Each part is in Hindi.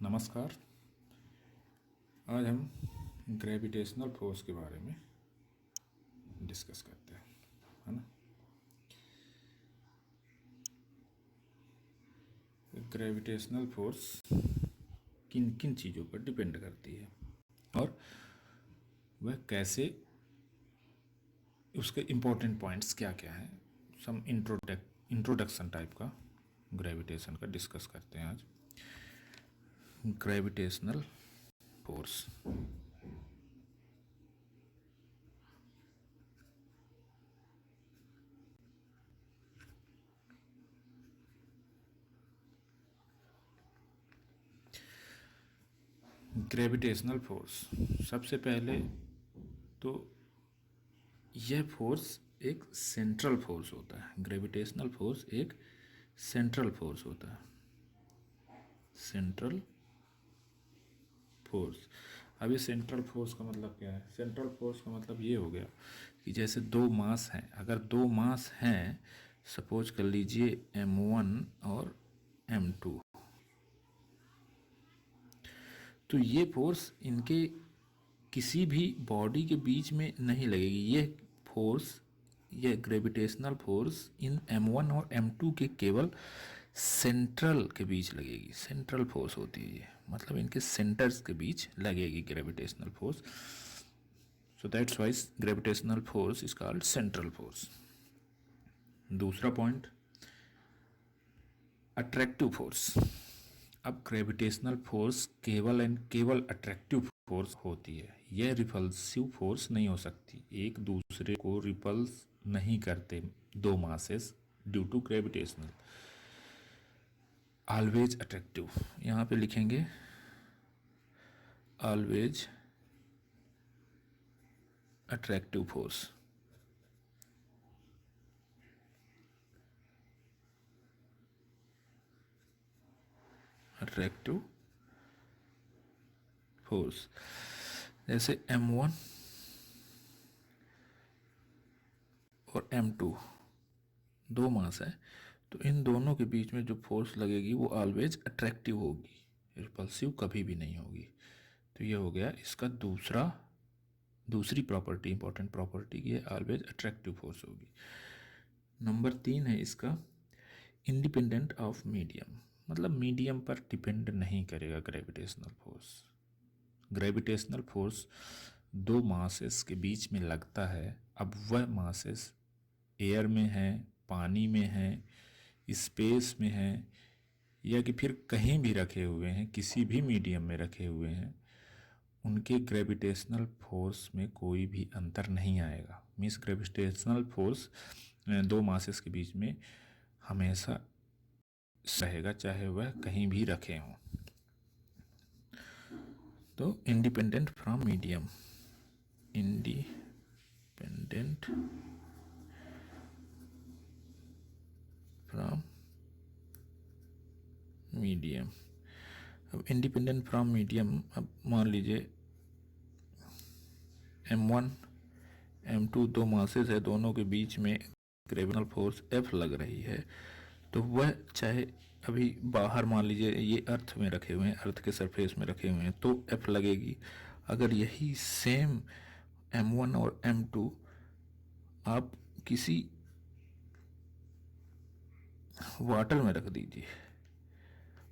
नमस्कार। आज हम ग्रेविटेशनल फोर्स के बारे में डिस्कस करते हैं, है ना। ग्रेविटेशनल फोर्स किन किन चीज़ों पर डिपेंड करती है और वह कैसे, उसके इम्पोर्टेंट पॉइंट्स क्या क्या हैं, सम इंट्रोडक्शन टाइप का ग्रेविटेशन का डिस्कस करते हैं आज। ग्रेविटेशनल फोर्स ग्रेविटेशनल फोर्स सबसे पहले तो यह फोर्स एक सेंट्रल फोर्स होता है। ग्रेविटेशनल फोर्स एक सेंट्रल फोर्स होता है। Central force. अब ये सेंट्रल फोर्स का मतलब क्या है? सेंट्रल फोर्स का मतलब ये हो गया कि जैसे दो मास हैं, अगर दो मास हैं, सपोज कर लीजिए m1 और m2, तो ये फोर्स इनके किसी भी बॉडी के बीच में नहीं लगेगी। ये फोर्स, ये ग्रेविटेशनल फोर्स इन m1 और m2 के केवल सेंट्रल के बीच लगेगी। सेंट्रल फोर्स होती है ये, मतलब इनके सेंटर्स के बीच लगेगी gravitational force. So that's why gravitational force is called central force. दूसरा पॉइंट, अट्रैक्टिव फोर्स। अब ग्रेविटेशनल फोर्स केवल एंड केवल अट्रैक्टिव फोर्स होती है। यह रिपल्सिव फोर्स नहीं हो सकती। एक दूसरे को रिपल्स नहीं करते दो masses due to gravitational. Always attractive, यहाँ पे लिखेंगे always attractive force. Attractive force, जैसे m1 और m2 दो मास है, तो इन दोनों के बीच में जो फोर्स लगेगी वो ऑलवेज अट्रैक्टिव होगी, रिपल्सिव कभी भी नहीं होगी। तो ये हो गया इसका दूसरी प्रॉपर्टी, इंपॉर्टेंट प्रॉपर्टी की है, ऑलवेज अट्रैक्टिव फोर्स होगी। नंबर 3 है इसका इंडिपेंडेंट ऑफ मीडियम, मतलब मीडियम पर डिपेंड नहीं करेगा ग्रेविटेशनल फोर्स। ग्रेविटेशनल फोर्स दो मासेस के बीच में लगता है। अब वह मासेस एयर में है, पानी में है, स्पेस में है, या कि फिर कहीं भी रखे हुए हैं, किसी भी मीडियम में रखे हुए हैं, उनके ग्रेविटेशनल फोर्स में कोई भी अंतर नहीं आएगा। मीन्स ग्रेविटेशनल फोर्स दो मासेस के बीच में हमेशा रहेगा, चाहे वह कहीं भी रखे हों। तो independent from medium, independent from medium. अब इंडिपेंडेंट फ्रॉम मीडियम, अब मान लीजिए m1 m2 दो मासेस है, दोनों के बीच में ग्रेविटेशनल फोर्स F लग रही है, तो वह चाहे अभी बाहर मान लीजिए ये अर्थ में रखे हुए हैं, अर्थ के सरफेस में रखे हुए हैं, तो F लगेगी। अगर यही सेम m1 और m2 आप किसी वाटर में रख दीजिए,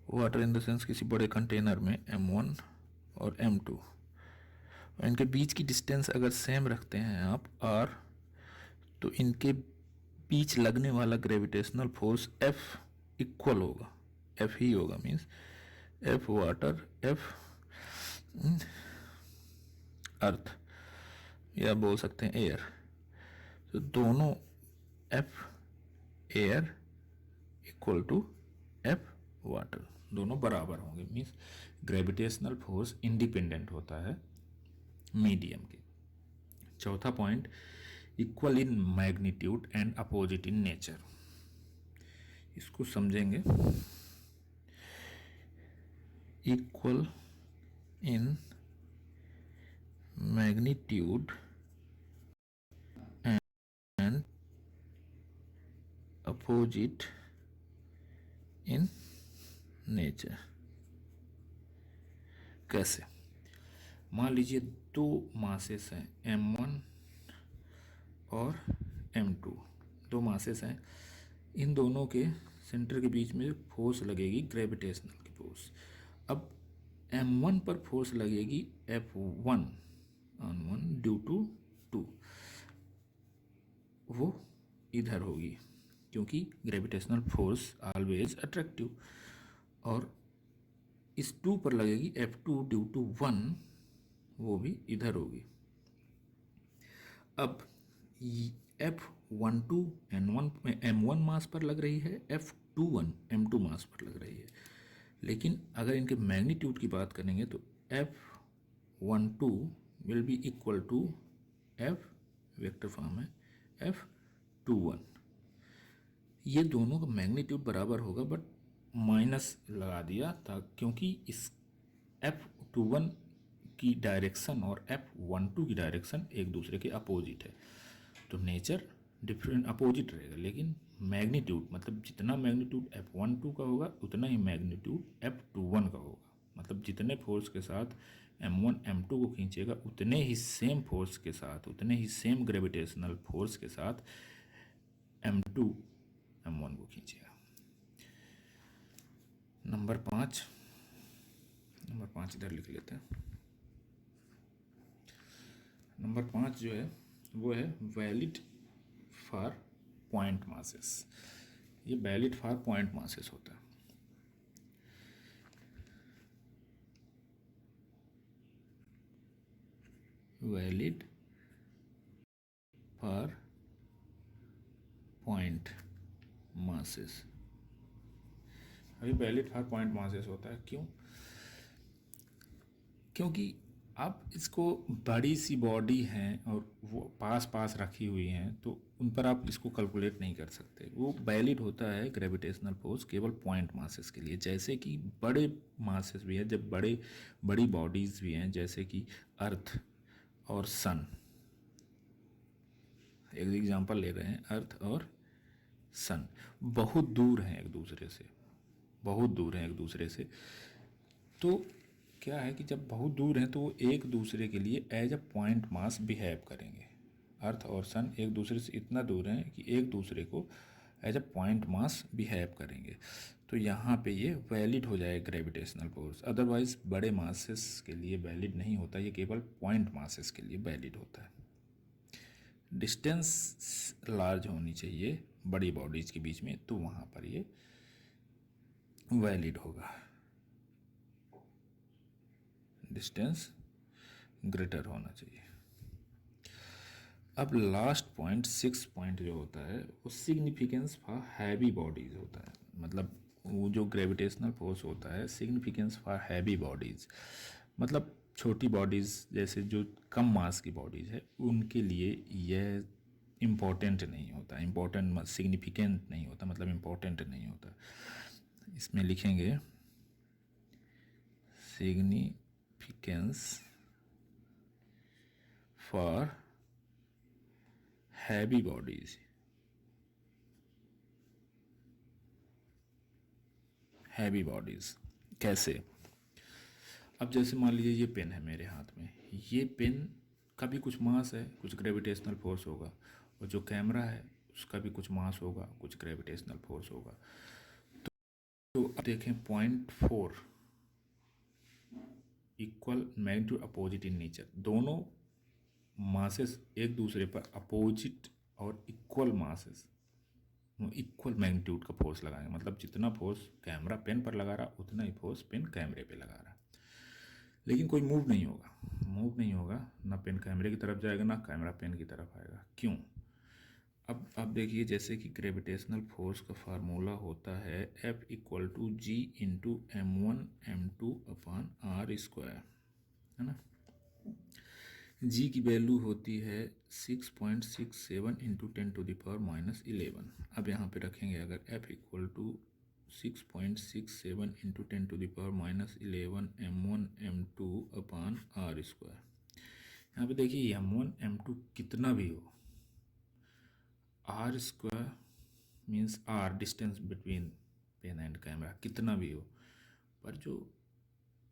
वाटर इन द सेंस किसी बड़े कंटेनर में m1 और m2, इनके बीच की डिस्टेंस अगर सेम रखते हैं आप r, तो इनके बीच लगने वाला ग्रेविटेशनल फोर्स F इक्वल होगा, F ही होगा। Means F water, F earth, या बोल सकते हैं एयर। तो दोनों F air equal to F water, दोनों बराबर होंगे। मीन्स ग्रेविटेशनल फोर्स इंडिपेंडेंट होता है मीडियम के। चौथा point, equal in magnitude and opposite in nature. इसको समझेंगे। Equal in magnitude and opposite in nature. कैसे? मान लीजिए दो मासेस हैं m1 और m2, दो मासेस हैं, इन दोनों के सेंटर के बीच में फोर्स लगेगी ग्रेविटेशनल की फोर्स। अब m1 पर फोर्स लगेगी F1 ऑन 1 ड्यू टू 2, वो इधर होगी क्योंकि ग्रेविटेशनल फोर्स ऑलवेज अट्रैक्टिव, और इस 2 पर लगेगी F2 ड्यू टू 1, वो भी इधर होगी। अब F12 M1 मास पर लग रही है, F21 M2 मास पर लग रही है, लेकिन अगर इनके मैग्नीट्यूड की बात करेंगे तो F12 will be equal to F, vector form है, F21। ये दोनों का मैग्नीट्यूड बराबर होगा, बट माइनस लगा दिया था क्योंकि इस F21 की डायरेक्शन और F12 की डायरेक्शन एक दूसरे के अपोजिट है, तो नेचर डिफरेंट अपोजिट रहेगा, लेकिन मैग्नीट्यूड मतलब जितना मैग्नीट्यूड F12 का होगा उतना ही मैग्नीट्यूड F21 का होगा। मतलब जितने फोर्स के साथ M1 M2 को खींचेगा उतने ही सेम फोर्स के साथ, उतने ही सेम ग्रेविटेशनल फोर्स के साथ M2 M1 को खींचेगा। नंबर 5 इधर लिख लेते हैं। नंबर 5 जो है वो है वैलिड फॉर पॉइंट मासेस। ये वैलिड फॉर पॉइंट मासेस होता है। वैलिड फॉर पॉइंट मासेस, अभी वैलिड फॉर पॉइंट मासेस होता है। क्यों? क्योंकि आप इसको बड़ी सी बॉडी हैं और वो पास पास रखी हुई हैं, तो उन पर आप इसको कैलकुलेट नहीं कर सकते। वो वैलिड होता है ग्रेविटेशनल फोर्स केवल पॉइंट मासेस के लिए। जैसे कि बड़े मासेस भी हैं, जब बड़ी बॉडीज़ भी हैं, जैसे कि अर्थ और सन, एक एग्जांपल ले रहे हैं, अर्थ और सन बहुत दूर हैं एक दूसरे से, बहुत दूर हैं एक दूसरे से। तो क्या है कि जब बहुत दूर हैं तो वो एक दूसरे के लिए as a point mass behave करेंगे। अर्थ और सन एक दूसरे से इतना दूर हैं कि एक दूसरे को as a point mass behave करेंगे, तो यहाँ पे ये वैलिड हो जाए ग्रेविटेशनल फोर्स। अदरवाइज बड़े मासेस के लिए वैलिड नहीं होता, ये केवल पॉइंट मासेस के लिए वैलिड होता है। डिस्टेंस लार्ज होनी चाहिए बड़ी बॉडीज़ के बीच में, तो वहाँ पर ये वैलिड होगा। डिस्टेंस ग्रेटर होना चाहिए। अब लास्ट पॉइंट 6 पॉइंट जो होता है वो सिग्निफिकेंस फॉर हैवी बॉडीज़ होता है। मतलब वो जो ग्रेविटेशनल फोर्स होता है सिग्निफिकेंस फॉर हैवी बॉडीज़, मतलब छोटी बॉडीज़ जैसे जो कम मास की बॉडीज़ है उनके लिए यह इम्पोर्टेंट नहीं होता, इम्पोर्टेंट सिग्निफिकेंट नहीं होता, मतलब इम्पोर्टेंट नहीं होता। इसमें लिखेंगे significance for heavy bodies, heavy bodies कैसे? अब जैसे मान लीजिए ये पेन है मेरे हाथ में, ये पेन का भी कुछ मास है, कुछ ग्रेविटेशनल फोर्स होगा, और जो कैमरा है उसका भी कुछ मास होगा, कुछ ग्रेविटेशनल फोर्स होगा। तो अब देखें 0.4 equal magnitude opposite in nature, दोनों मासेस एक दूसरे पर अपोजिट और इक्वल मासेस, इक्वल मैग्नीट्यूड का फोर्स लगाएंगे। मतलब जितना फोर्स कैमरा पेन पर लगा रहा उतना ही फोर्स पेन कैमरे पे लगा रहा, लेकिन कोई मूव नहीं होगा, ना पेन कैमरे की तरफ जाएगा ना कैमरा पेन की तरफ आएगा। क्यों? अब आप देखिए, जैसे कि ग्रेविटेशनल फोर्स का फार्मूला होता है F equal to G into M1 M2 upon R square, है ना। जी की वैल्यू होती है 6.67 इंटू 10⁻⁻11। अब यहाँ पे रखेंगे अगर F equal to 6.67 into 10⁻⁻11 M1 M2 upon R square. यहाँ पे देखिए M1 M2 कितना भी हो, R square means R distance between pen and camera, कितना भी हो, पर जो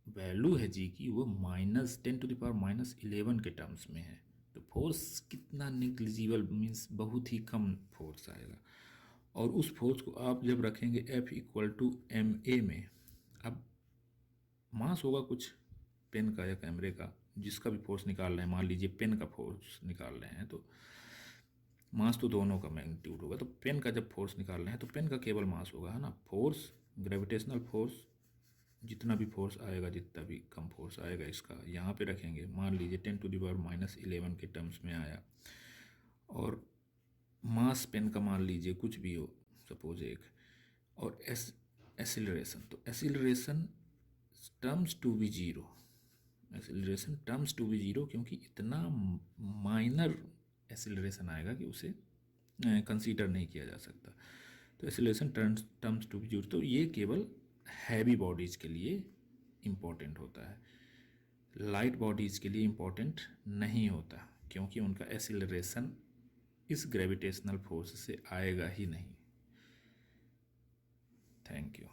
वैल्यू है जी की वो -10⁻⁻11 के टर्म्स में है, तो फोर्स कितना निग्लिजिबल, मीन्स बहुत ही कम फोर्स आएगा। और उस फोर्स को आप जब रखेंगे F = ma में, अब मास होगा कुछ पेन का या कैमरे का, जिसका भी फोर्स निकाल रहे हैं, मान लीजिए पेन का फोर्स निकाल रहे हैं, तो मास तो दोनों का मैग्नीट्यूड होगा, तो पेन का जब फोर्स निकाल रहे हैं तो पेन का केवल मास होगा, है ना। फोर्स, ग्रेविटेशनल फोर्स, जितना भी फोर्स आएगा, जितना भी कम फोर्स आएगा, इसका यहाँ पे रखेंगे, मान लीजिए 10⁻11 के टर्म्स में आया, और मास पेन का मान लीजिए कुछ भी हो, सपोज एक, और एसिलरेशन, तो acceleration terms to be zero, acceleration terms to be zero, क्योंकि इतना माइनर एसिलरेशन आएगा कि उसे कंसीडर नहीं किया जा सकता। तो acceleration terms to be zero, तो ये केवल हैवी बॉडीज़ के लिए इम्पोर्टेंट होता है, लाइट बॉडीज़ के लिए इम्पोर्टेंट नहीं होता, क्योंकि उनका एसिलरेशन इस ग्रेविटेशनल फोर्स से आएगा ही नहीं। Thank you.